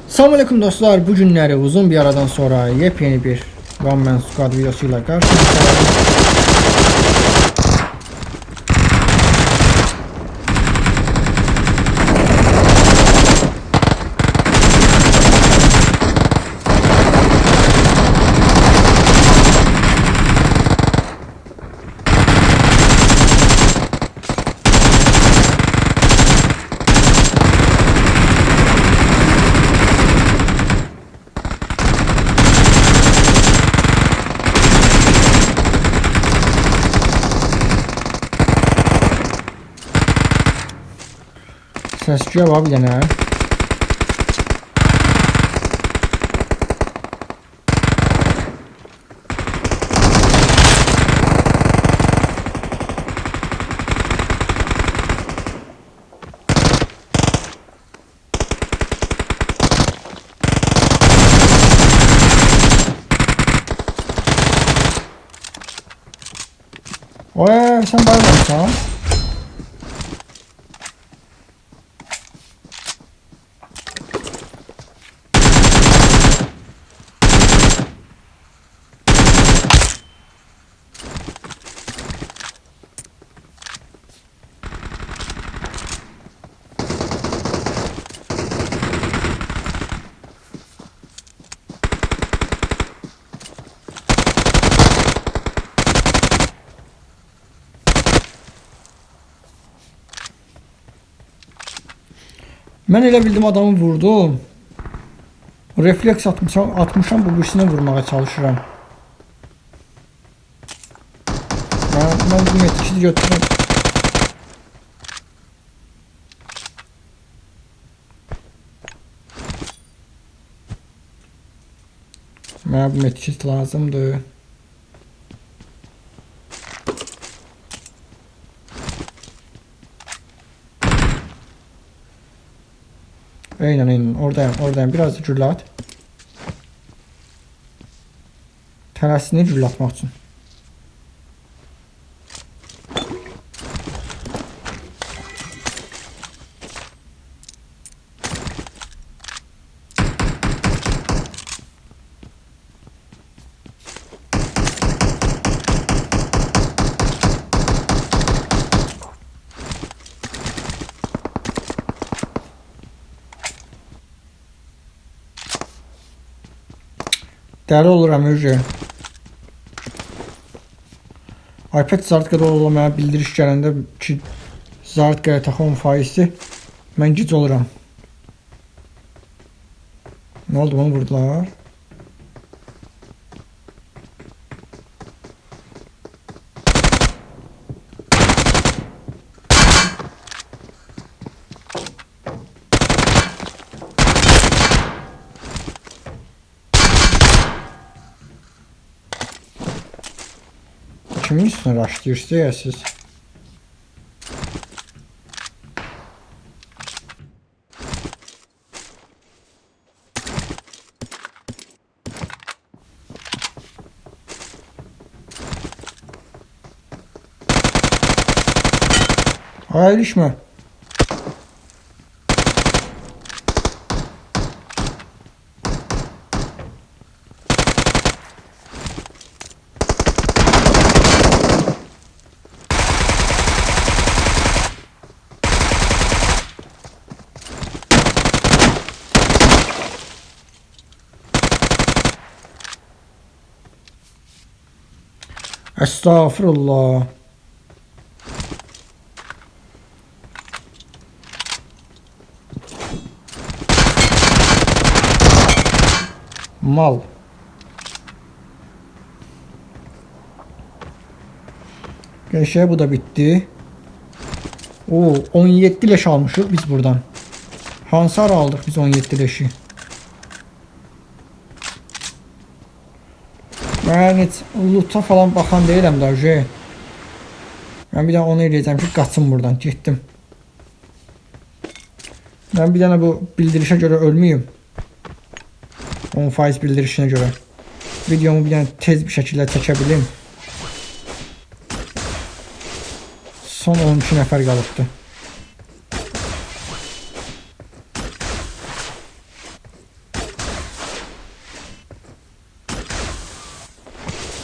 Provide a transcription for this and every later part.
Selamünaleyküm dostlar. Bu günleri uzun bir aradan sonra yepyeni bir One Man Squad videosuyla karşınızdayım. Sesçiye var bir tane. Oy sen bayılmışsın. Ben elə bildim adamı vurdum. Refleks atmışam bu birisine vurmaya çalışıram. Ben bu metkisi götürürüm. Bana bu metkis lazımdı. Aynen oradayım biraz da gürlə at. Tələsini gürlə atmaq üçün. Dəli oluram öcə. iPad Zartkada olmaya bildiriş gələndə ki Zartkaya taxım faizdir. Mən gic oluram. Ne oldu, onu vurdular? Kimin üstüne raşlıyorsa ya siz? Hayır iş mi? Estağfurullah. Mal. Gençler bu da bitti. Oo 17 leş almışız biz buradan. Hansı ara aldık biz 17 leşi? Ben hiç loot'a falan bakan değilim daha şey. Ben bir daha onu eləyəcəm ki qaçım buradan, getdim. Ben bir tane bu bildirişe göre ölmeyeyim. 10% bildirişine göre. Videomu bir tane tez bir şekilde çəkebilim. Son 12 nəfər qalıbdı.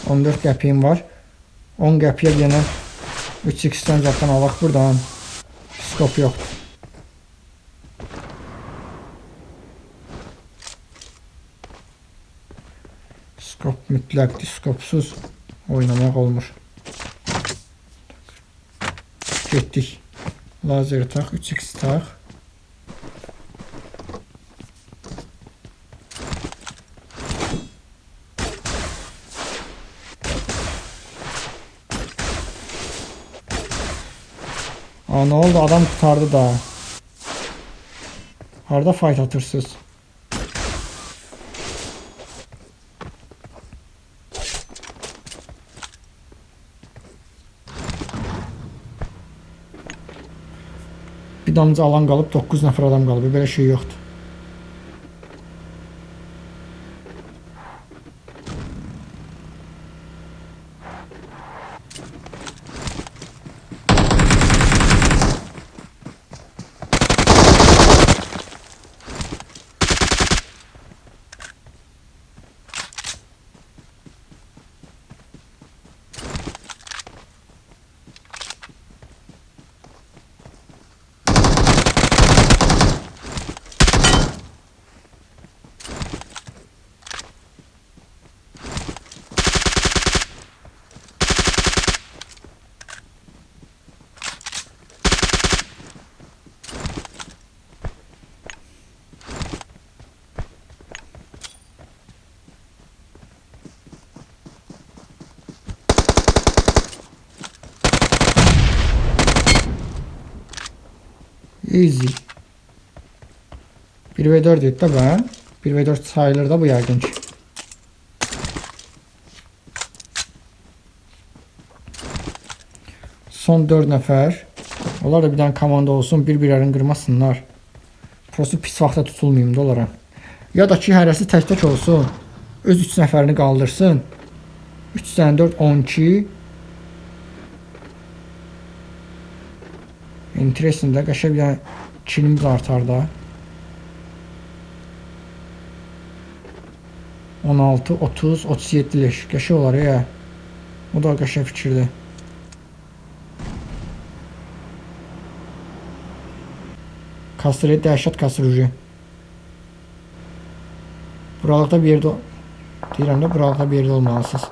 14 qəpiyim var. 10 qəpiyə yenə 3x-dən zaten alaq buradan. Skop yoxdur. Skop mütləqdir. Skopsuz oynamaq olmur. Getdik. Lazer tax, 3x tax. Aa, ne oldu? Adam kurtardı da. Harda fight atırsınız? Bir damcı alan qalıb, 9 nəfər adam qalıb. Belə şey yoxdur. Easy. 1v4 dedik de ben. 1v4 sayılır da bu yəqin ki. Son 4 nəfər. Onlar da bir dənə komanda olsun. Bir-birlərini qırmasınlar. Prosto pis vaxta tutulmayayım da onlara. Ya da ki hərəsi tək-tək olsun. Öz 3 nəfərini qaldırsın. 3 dənə 4, 12. Interesting də qəşəng bir dənə kilimiz artar da. 16, 30, 37 leş. Qəşəng olar ya. O da qəşəng fikirdir. Kasırı dəhşət kasırıcı. Buralıqda bir yerdə deyirəm də, buralıqda bir yerdə olmalısınız.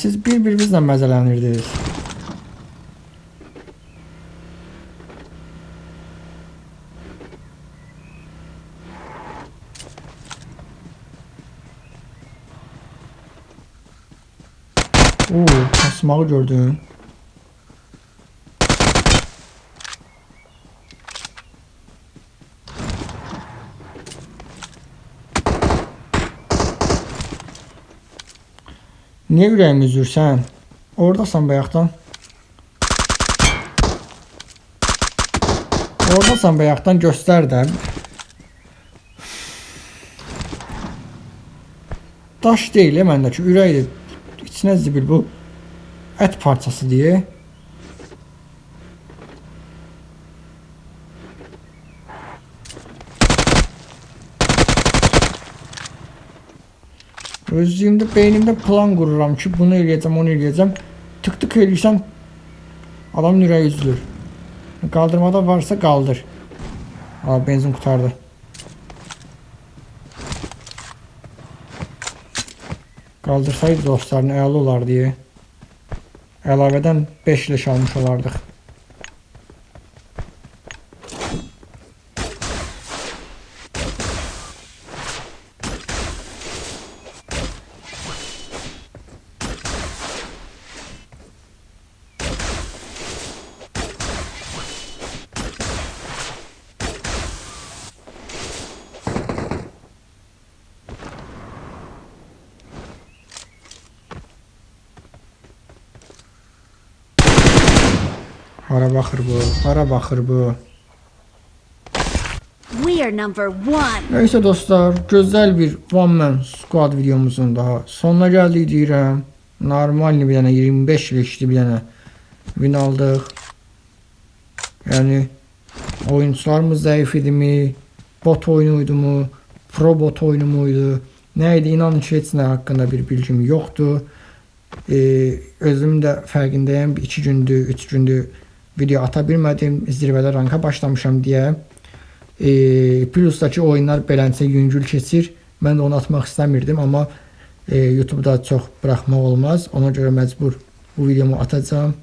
Siz bir-birinizlə məzələnirdiniz. Kasmağı gördüm. Niye ürəyimi üzürsən? Oradasan bayaqdan. Oradasan bayaqdan, göstər də. Daş deyil məndəki, ürəkdir. İçinə zibil bu. Ət parçası deyə. Özlüyümdə, beynimdə plan qururam ki, bunu eləyəcəm, onu eləyəcəm. Tık-tık eləyirsən, adamın ürəyi üzülür. Qaldırmada varsa qaldır. Aa, benzin qutardı. Qaldırsaydı dostlarını əla olar deyə. Əlavədən 5 leş almış olardıq. Hara baxır bu? Hara baxır bu? We are number one. Neyse dostlar, gözəl bir one man squad videomuzun daha sonuna gəldik deyirəm. Normalni bir dənə 25 leşli bir dənə win aldıq. Yəni oyuncularımız zəif idimi? Bot oyunuydu mu? Pro bot oyunu muydu? Nə idi? İnanın ki, heç nə haqqında bir bilgim yoxdur. Özüm də fərqindəyəm. 2 gündür, 3 gündür video ata bilmədim. Zirvədə ranka başlamışam deyə. Plusdakı oyunlar beləncə yüngül keçir. Mən də onu atmaq istəmirdim, amma YouTube'da çox buraxmaq olmaz. Ona görə məcbur bu videomu atacağım.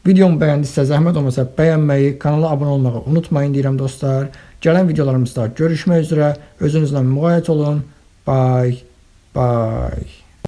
Videomu bəyəndinizsə, zəhmət olmasa bəyənməyi, kanala abunə olmağı unutmayın deyirəm dostlar. Gələn videolarımızda görüşmək üzrə. Özünüzlə müğayət olun. Bye. Bye.